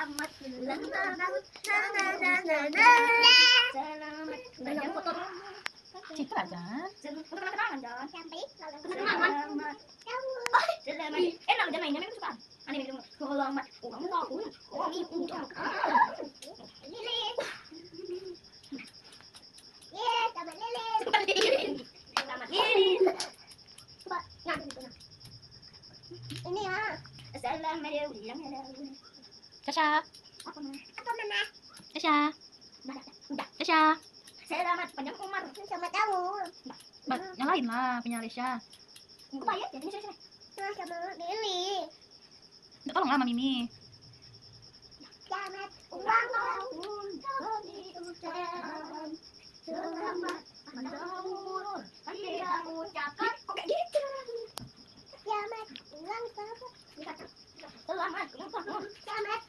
Selamat ulang tahun. Selamat ulang tahun. Citra Jan. Kenangan Jan. Selamat. Selamat. Enak Jan mainnya memang suka. Aneh memang selamat ulang tahun. Kami ucapkan. Lilin. Selamat lilin. Selamat lilin. Coba nyanyi gitu nah. Ini ya. Selamat ulang tahun. Tasya. Apa mana? Tasya. Udah. Tasya. Selamat panjang umur. Selamat tahun. Yang lain lah, punya Alesya. Apa ya? Jadi sini. Sama Lili. Tolong lah Mimi. Selamat ulang tahun. Kami ucapkan. Selamat tahun. Kita ucapkan. Kok kayak gitu? Selamat ulang tahun. Selamat ulang tahun. Selamat.